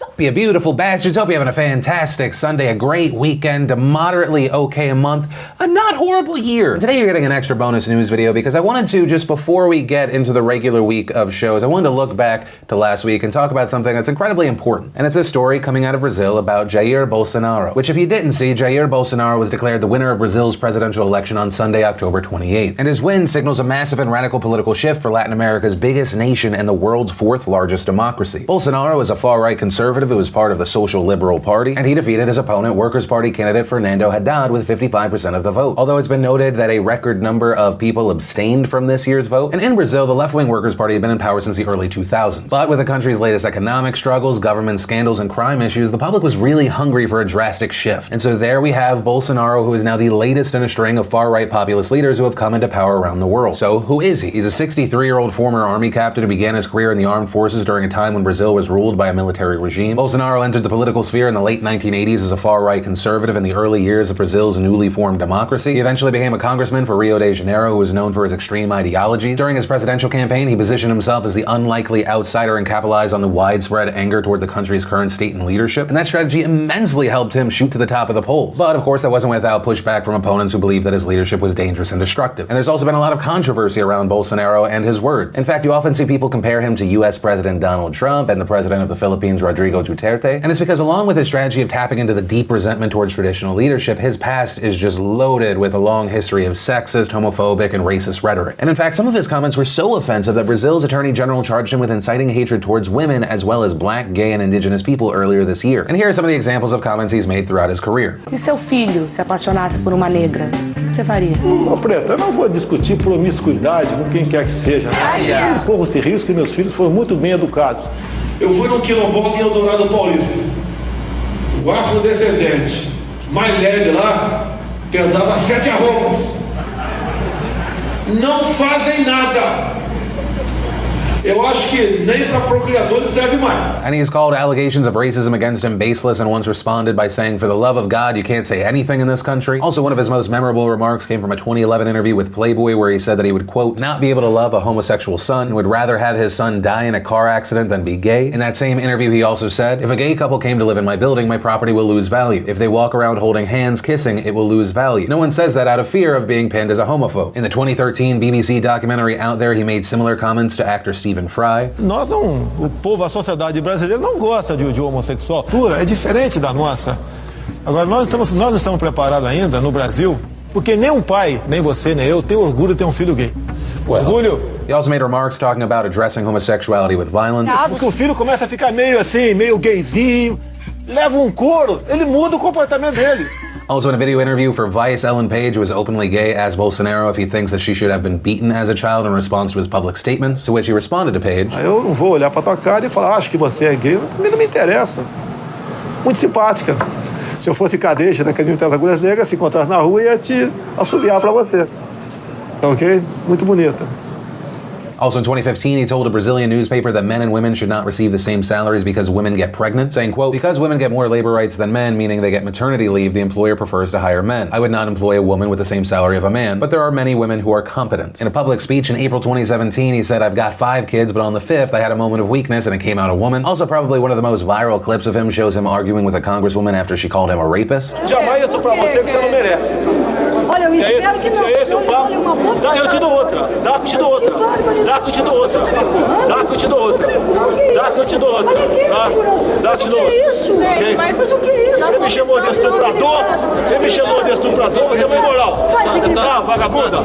Sup, you beautiful bastards. Hope you're having a fantastic Sunday, a great weekend, a moderately okay month, a not horrible year. Today you're getting an extra bonus news video because I wanted to, just before we get into the regular week of shows, I wanted to look back to last week and talk about something that's incredibly important. And it's a story coming out of Brazil about Jair Bolsonaro, which if you didn't see, Jair Bolsonaro was declared the winner of Brazil's presidential election on Sunday, October 28th. And his win signals a massive and radical political shift for Latin America's biggest nation and the world's fourth largest democracy. Bolsonaro is a far-right conservative who was part of the Social Liberal Party, and he defeated his opponent, Workers' Party candidate Fernando Haddad, with 55% of the vote. Although it's been noted that a record number of people abstained from this year's vote, and in Brazil, the left-wing Workers' Party had been in power since the early 2000s. But with the country's latest economic struggles, government scandals, and crime issues, the public was really hungry for a drastic shift. And so there we have Bolsonaro, who is now the latest in a string of far-right populist leaders who have come into power around the world. So who is he? He's a 63-year-old former army captain who began his career in the armed forces during a time when Brazil was ruled by a military regime. Bolsonaro entered the political sphere in the late 1980s as a far-right conservative in the early years of Brazil's newly formed democracy. He eventually became a congressman for Rio de Janeiro, who was known for his extreme ideologies. During his presidential campaign, he positioned himself as the unlikely outsider and capitalized on the widespread anger toward the country's current state and leadership. And that strategy immensely helped him shoot to the top of the polls. But of course, that wasn't without pushback from opponents who believed that his leadership was dangerous and destructive. And there's also been a lot of controversy around Bolsonaro and his words. In fact, you often see people compare him to US President Donald Trump and the president of the Philippines, Rodrigo Duterte. And it's because along with his strategy of tapping into the deep resentment towards traditional leadership, his past is just loaded with a long history of sexist, homophobic, and racist rhetoric. And in fact, some of his comments were so offensive that Brazil's Attorney General charged him with inciting hatred towards women as well as black, gay, and indigenous people earlier this year. And here are some of the examples of comments he's made throughout his career. Se seu filho se apaixonasse por uma negra, o que você faria? Ô, Preta, eu não vou discutir promiscuidade com quem quer que seja. Não corro esse risco que meus filhos foram muito bem educados. Eu fui no quilombola em Eldorado Paulista. O afrodescendente mais leve lá pesava 7 arrobas. Não fazem nada. Eu acho que nem para procriadores serve mais. And he's called allegations of racism against him baseless and once responded by saying, "For the love of God, you can't say anything in this country." Also, one of his most memorable remarks came from a 2011 interview with Playboy where he said that he would, quote, not be able to love a homosexual son and would rather have his son die in a car accident than be gay. In that same interview, he also said, "If a gay couple came to live in my building, my property will lose value. If they walk around holding hands, kissing, it will lose value." No one says that out of fear of being pinned as a homophobe. In the 2013 BBC documentary Out There, he made similar comments to actor Stephen Fry. Nós não, o povo, a sociedade brasileira não gosta de homossexual. É diferente da nossa. Agora, nós não estamos preparados ainda no Brasil, porque nem um pai, nem você, nem eu, tem orgulho de ter um filho gay. Orgulho. He also made remarks talking about addressing homosexuality with violence. Porque o filho começa a ficar meio assim, meio gayzinho, leva um couro, ele muda o comportamento dele. Also, in a video interview for Vice, Ellen Page was openly gay, asked Bolsonaro if he thinks that she should have been beaten as a child in response to his public statements, to which he responded to Page. Eu não vou olhar pra tua cara e falar, acho que você é gay. Não me interessa. Muito simpática. Se eu fosse cadete da Academia das Agulhas Negras, se encontrasse na rua, ia te assobiar pra você. Ok? Muito bonita. Also in 2015, he told a Brazilian newspaper that men and women should not receive the same salaries because women get pregnant, saying, quote, "Because women get more labor rights than men, meaning they get maternity leave, the employer prefers to hire men. I would not employ a woman with the same salary of a man, but there are many women who are competent." In a public speech in April 2017, he said, "I've got 5 kids, but on the 5th, I had a moment of weakness and it came out a woman." Also, probably one of the most viral clips of him shows him arguing with a congresswoman after she called him a rapist. Jamais isso pra você que você não merece. Olha, eu espero que não olhe uma boa. Dá, eu te dou outra. Dá que eu te dou outra. Dá que eu te dou outra. Dá que eu te dou outra. Dá que eu te dou outra. Dá que eu te dou outra. O que é isso? Mas o que é isso? Você me chamou de estuprador? Você me chamou de estuprador? Você é uma imoral. Ah, vagabunda.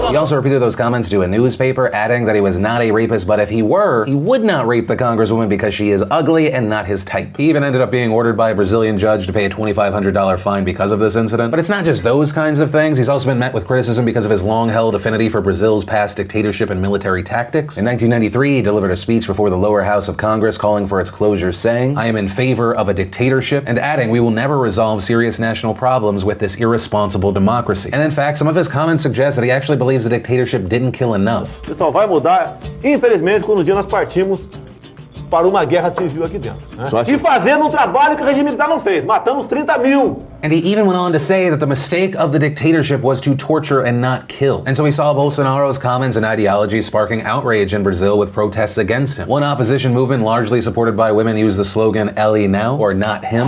He also repeated those comments to a newspaper, adding that he was not a rapist, but if he were, he would not rape the congresswoman because she is ugly and not his type. He even ended up being ordered by a Brazilian judge to pay a $2,500 fine because of this incident. But it's not just those kinds of things. He's also been met with criticism because of his long-held affinity for Brazil's past dictatorship and military tactics. In 1993, he delivered a speech before the lower house of Congress calling for its closure, saying, "I am in favor of a dictatorship," and adding, "We will never resolve serious national problems with this irresponsible democracy." And in fact, some of his comments suggest that he actually believes the dictatorship didn't kill enough. Isso só vai mudar, infelizmente, quando um dia nós partimos para uma guerra civil aqui dentro. Né? E fazendo trabalho que o regime militar não fez, matando os 30 mil. And he even went on to say that the mistake of the dictatorship was to torture and not kill. And so we saw Bolsonaro's comments and ideology sparking outrage in Brazil with protests against him. One opposition movement, largely supported by women, used the slogan "Ele não," or "Not him."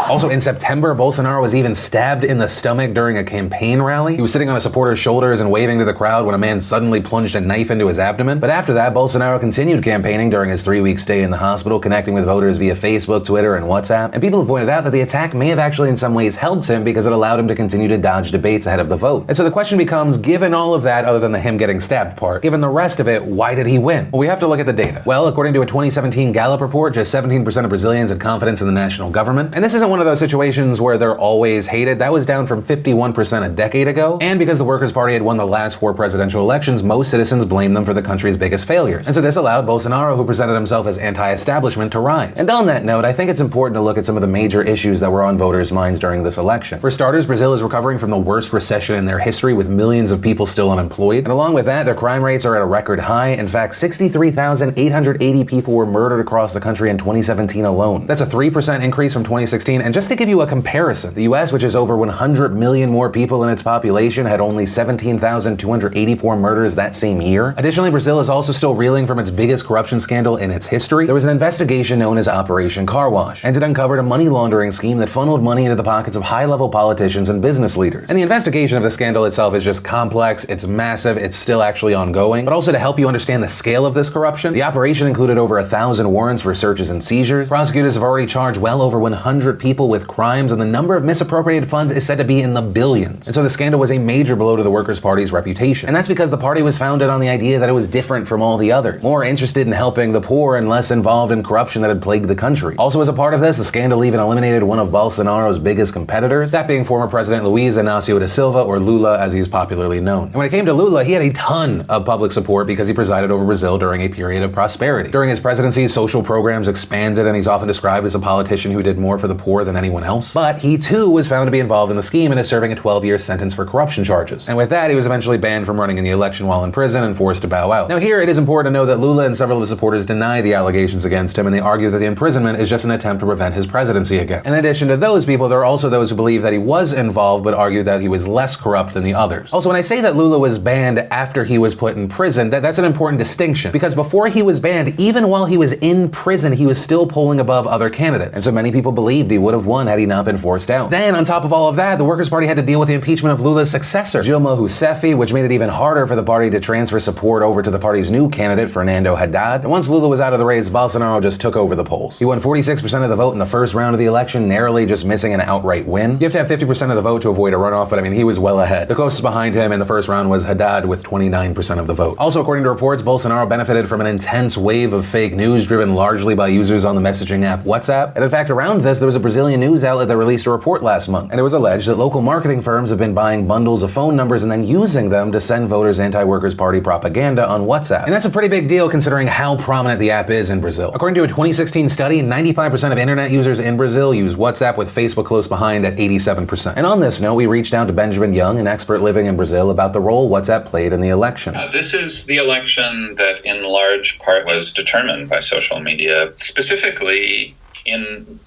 Also in September, Bolsonaro was even stabbed in the stomach during a campaign rally. He was sitting on a supporter's shoulders and waving to the crowd when a man suddenly plunged a knife into his abdomen. But after that, Bolsonaro continued campaigning during his 3-week stay in the hospital, connecting with voters via Facebook, Twitter, and WhatsApp. And people have pointed out that the attack may have actually in some ways helped him because it allowed him to continue to dodge debates ahead of the vote. And so the question becomes, given all of that, other than the him getting stabbed part, given the rest of it, why did he win? Well, we have to look at the data. Well, according to a 2017 Gallup report, just 17% of Brazilians had confidence in the national government. And this isn't one of those situations where they're always hated. That was down from 51% a decade ago. And because the Workers' Party had won the last 4 presidential elections, most citizens blamed them for the country's biggest failures. And so this allowed Bolsonaro, who presented himself as anti-establishment, to rise. And on that note, I think it's important to look at some of the major issues that were on voters' minds during this election. For starters, Brazil is recovering from the worst recession in their history, with millions of people still unemployed. And along with that, their crime rates are at a record high. In fact, 63,880 people were murdered across the country in 2017 alone. That's a 3% increase from 2016. And just to give you a comparison, the US, which has over 100 million more people in its population, had only 17,284 murders that same year. Additionally, Brazil is also still reeling from its biggest corruption scandal in its history. There was an investigation known as Operation Car Wash, and it uncovered a money laundering scheme that funneled money into the pockets of high-level politicians and business leaders. And the investigation of the scandal itself is just complex, it's massive, it's still actually ongoing. But also to help you understand the scale of this corruption, the operation included over 1,000 warrants for searches and seizures. Prosecutors have already charged well over 100 people with crimes, and the number of misappropriated funds is said to be in the billions. And so the scandal was a major blow to the Workers' Party's reputation. And that's because the party was founded on the idea that it was different from all the others, more interested in helping the poor and less involved in corruption that had plagued the country. Also, as a part of this, the scandal even eliminated one of Bolsonaro's biggest competitors, that being former President Luiz Inácio da Silva, or Lula as he's popularly known. And when it came to Lula, he had a ton of public support because he presided over Brazil during a period of prosperity. During his presidency, social programs expanded, and he's often described as a politician who did more for the poor than anyone else. But he too was found to be involved in the scheme and is serving a 12-year sentence for corruption charges. And with that, he was eventually banned from running in the election while in prison and forced to bow out. Now here, it is important to know that Lula and several of his supporters deny the allegations against him, and they argue that the imprisonment is just an attempt to prevent his presidency again. In addition to those people, there are also those who believe that he was involved but argue that he was less corrupt than the others. Also, when I say that Lula was banned after he was put in prison, that's an important distinction, because before he was banned, even while he was in prison, he was still polling above other candidates. And so many people believed he would have won had he not been forced out. Then, on top of all of that, the Workers' Party had to deal with the impeachment of Lula's successor, Dilma Rousseff, which made it even harder for the party to transfer support over to the party's new candidate, Fernando Haddad. And once Lula was out of the race, Bolsonaro just took over the polls. He won 46% of the vote in the first round of the election, narrowly just missing an outright win. You have to have 50% of the vote to avoid a runoff, but I mean, he was well ahead. The closest behind him in the first round was Haddad with 29% of the vote. Also, according to reports, Bolsonaro benefited from an intense wave of fake news driven largely by users on the messaging app WhatsApp. And in fact, around this, there was a Brazilian news outlet that released a report last month, and it was alleged that local marketing firms have been buying bundles of phone numbers and then using them to send voters anti-Workers' Party propaganda on WhatsApp. And that's a pretty big deal considering how prominent the app is in Brazil. According to a 2016 study, 95% of internet users in Brazil use WhatsApp, with Facebook close behind at 87%. And on this note, we reached out to Benjamin Young, an expert living in Brazil, about the role WhatsApp played in the election. This is the election that in large part was determined by social media, specifically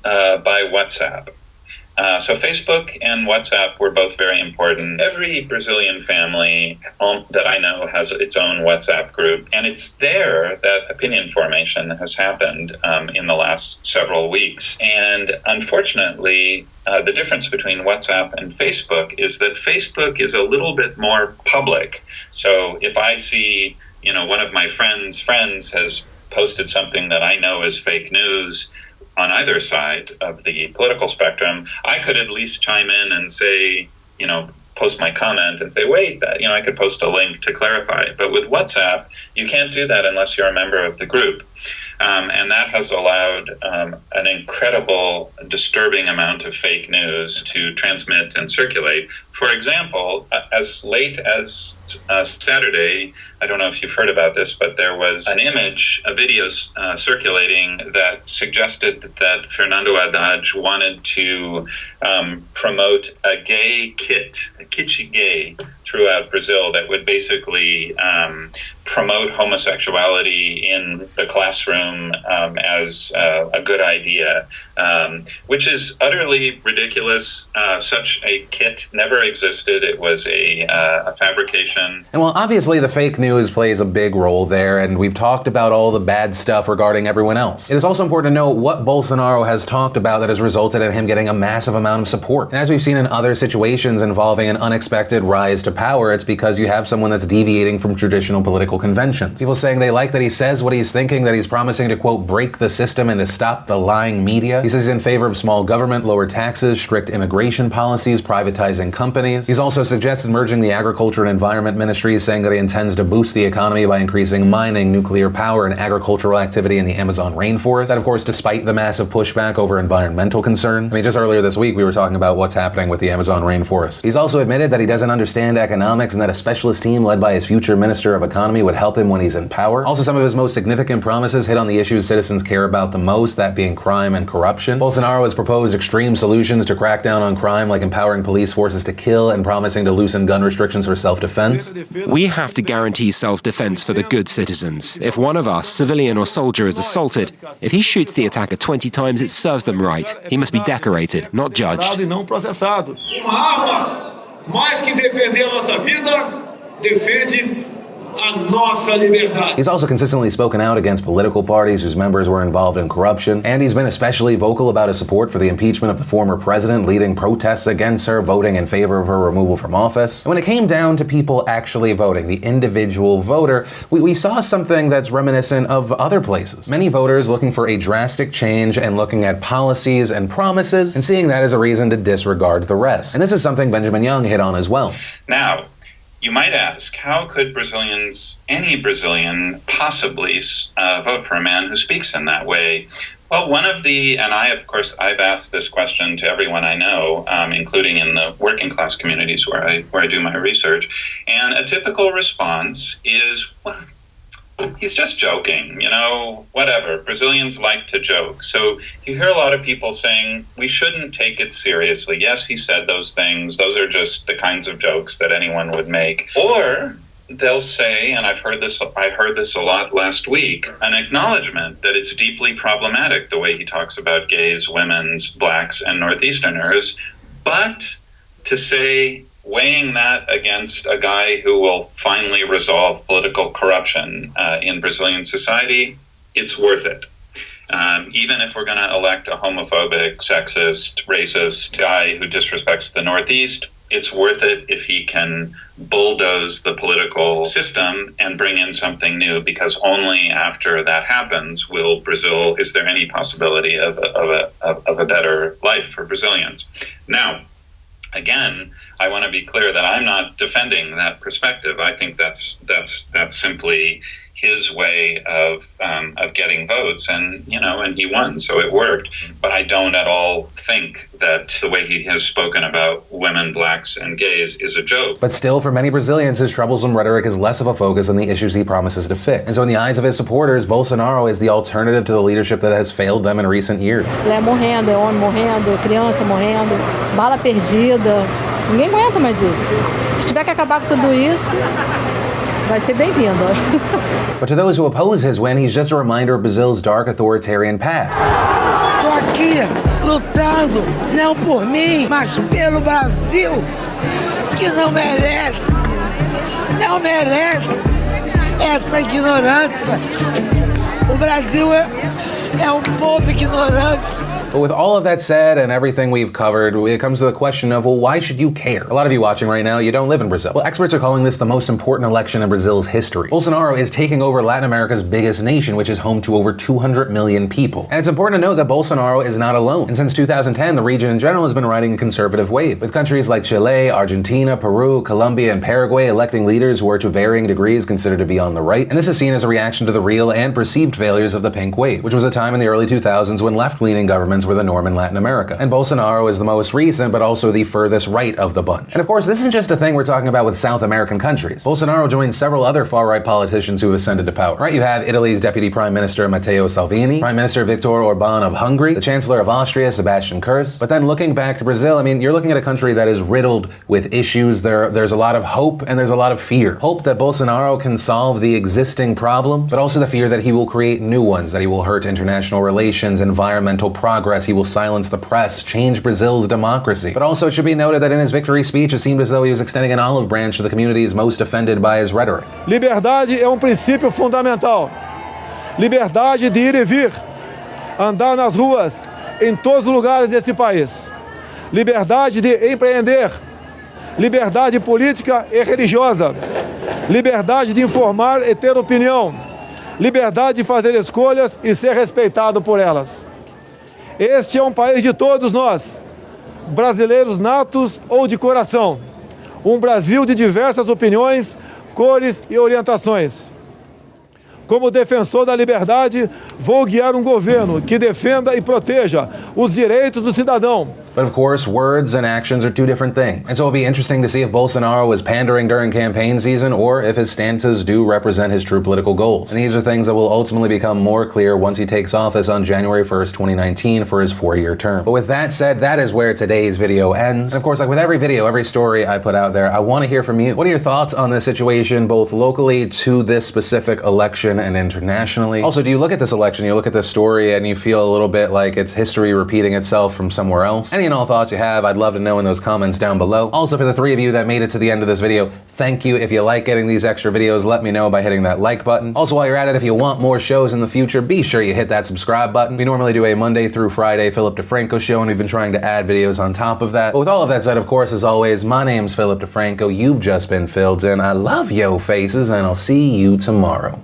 by WhatsApp. So Facebook and WhatsApp were both very important. Every Brazilian family that I know has its own WhatsApp group, and it's there that opinion formation has happened in the last several weeks. And unfortunately, the difference between WhatsApp and Facebook is that Facebook is a little bit more public. So if I see, one of my friends has posted something that I know is fake news on either side of the political spectrum, I could at least chime in and say, post my comment and say, wait, I could post a link to clarify. But with WhatsApp, you can't do that unless you're a member of the group. And that has allowed an incredible, disturbing amount of fake news to transmit and circulate. For example, as late as Saturday, I don't know if you've heard about this, but there was a video circulating that suggested that Fernando Haddad wanted to promote a gay kit, a kitschy gay throughout Brazil that would basically promote homosexuality in the classroom as a good idea, which is utterly ridiculous. Such a kit never existed. It was a fabrication. And while obviously the fake news plays a big role there, and we've talked about all the bad stuff regarding everyone else, it is also important to know what Bolsonaro has talked about that has resulted in him getting a massive amount of support. And as we've seen in other situations involving an unexpected rise to power, it's because you have someone that's deviating from traditional political conventions. People saying they like that he says what he's thinking, that he's promising to, quote, break the system and to stop the lying media. He says he's in favor of small government, lower taxes, strict immigration policies, privatizing companies. He's also suggested merging the Agriculture and Environment Ministries, saying that he intends to boost the economy by increasing mining, nuclear power, and agricultural activity in the Amazon rainforest. That, of course, despite the massive pushback over environmental concerns. I mean, just earlier this week, we were talking about what's happening with the Amazon rainforest. He's also admitted that he doesn't understand economics and that a specialist team led by his future Minister of Economy would help him when he's in power. Also, some of his most significant promises hit on the issues citizens care about the most, that being crime and corruption. Bolsonaro has proposed extreme solutions to crack down on crime, like empowering police forces to kill and promising to loosen gun restrictions for self-defense. We have to guarantee self-defense for the good citizens. If one of us, civilian or soldier, is assaulted, if he shoots the attacker 20 times, it serves them right. He must be decorated, not judged. Uma arma, mais que defender a nossa vida, defende a nossa liberdade. He's also consistently spoken out against political parties whose members were involved in corruption, and he's been especially vocal about his support for the impeachment of the former president, leading protests against her, voting in favor of her removal from office. And when it came down to people actually voting, the individual voter, we saw something that's reminiscent of other places. Many voters looking for a drastic change and looking at policies and promises and seeing that as a reason to disregard the rest. And this is something Benjamin Young hit on as well. Now, you might ask, how could Brazilians, any Brazilian, possibly vote for a man who speaks in that way? Well, one of the, and I've asked this question to everyone I know, including in the working class communities where I do my research, and a typical response is, well, he's just joking, whatever. Brazilians like to joke. So you hear a lot of people saying, we shouldn't take it seriously. Yes, he said those things. Those are just the kinds of jokes that anyone would make. Or they'll say, and I heard this a lot last week, an acknowledgement that it's deeply problematic the way he talks about gays, women's, blacks, and Northeasterners. But to say, weighing that against a guy who will finally resolve political corruption in Brazilian society, it's worth it. Even if we're going to elect a homophobic, sexist, racist guy who disrespects the Northeast, it's worth it if he can bulldoze the political system and bring in something new, because only after that happens is there any possibility of a better life for Brazilians. Now, again, I want to be clear that I'm not defending that perspective. I think that's simply his way of getting votes, and he won, so it worked. But I don't at all think that the way he has spoken about women, blacks, and gays is a joke. But still, for many Brazilians, his troublesome rhetoric is less of a focus on the issues he promises to fix. And so in the eyes of his supporters, Bolsonaro is the alternative to the leadership that has failed them in recent years. Mulher morrendo, homem morrendo, criança morrendo, bala perdida. Ninguém aguenta mais isso. Se tiver que acabar com tudo isso, vai ser bem-vindo. But to those who oppose his win, he's just a reminder of Brazil's dark authoritarian past. Tô aqui lutando, não por mim, mas pelo Brasil, que não merece essa ignorância. O Brasil é povo ignorante. But with all of that said and everything we've covered, it comes to the question of, well, why should you care? A lot of you watching right now, you don't live in Brazil. Well, experts are calling this the most important election in Brazil's history. Bolsonaro is taking over Latin America's biggest nation, which is home to over 200 million people. And it's important to note that Bolsonaro is not alone. And since 2010, the region in general has been riding a conservative wave, with countries like Chile, Argentina, Peru, Colombia, and Paraguay electing leaders who are to varying degrees considered to be on the right. And this is seen as a reaction to the real and perceived failures of the pink wave, which was a time in the early 2000s when left-leaning governments elections were the norm in Latin America. And Bolsonaro is the most recent, but also the furthest right of the bunch. And of course, this isn't just a thing we're talking about with South American countries. Bolsonaro joined several other far-right politicians who ascended to power. Right, you have Italy's Deputy Prime Minister Matteo Salvini, Prime Minister Viktor Orban of Hungary, the Chancellor of Austria Sebastian Kurz. But then looking back to Brazil, I mean, you're looking at a country that is riddled with issues. There's a lot of hope and there's a lot of fear. Hope that Bolsonaro can solve the existing problems, but also the fear that he will create new ones, that he will hurt international relations, environmental progress, he will silence the press, change Brazil's democracy. But also it should be noted that in his victory speech, it seemed as though he was extending an olive branch to the communities most offended by his rhetoric. Liberdade é princípio fundamental. Liberdade de ir e vir, andar nas ruas, em todos os lugares desse país. Liberdade de empreender, liberdade política e religiosa, liberdade de informar e ter opinião, liberdade de fazer escolhas e ser respeitado por elas. Este é país de todos nós, brasileiros natos ou de coração. Brasil de diversas opiniões, cores e orientações. Como defensor da liberdade, vou guiar governo que defenda e proteja os direitos do cidadão. But of course, words and actions are two different things. And so it'll be interesting to see if Bolsonaro was pandering during campaign season or if his stances do represent his true political goals. And these are things that will ultimately become more clear once he takes office on January 1st, 2019 for his 4-year term. But with that said, that is where today's video ends. And of course, like with every video, every story I put out there, I want to hear from you. What are your thoughts on this situation, both locally to this specific election and internationally? Also, do you look at this election, you look at this story, and you feel a little bit like it's history repeating itself from somewhere else? Any and all thoughts you have, I'd love to know in those comments down below. Also, for the 3 of you that made it to the end of this video, thank you. If you like getting these extra videos, let me know by hitting that like button. Also, while you're at it, if you want more shows in the future, be sure you hit that subscribe button. We normally do a Monday through Friday Philip DeFranco show, and we've been trying to add videos on top of that. But with all of that said, of course, as always, my name's Philip DeFranco. You've just been filled in. I love yo faces, and I'll see you tomorrow.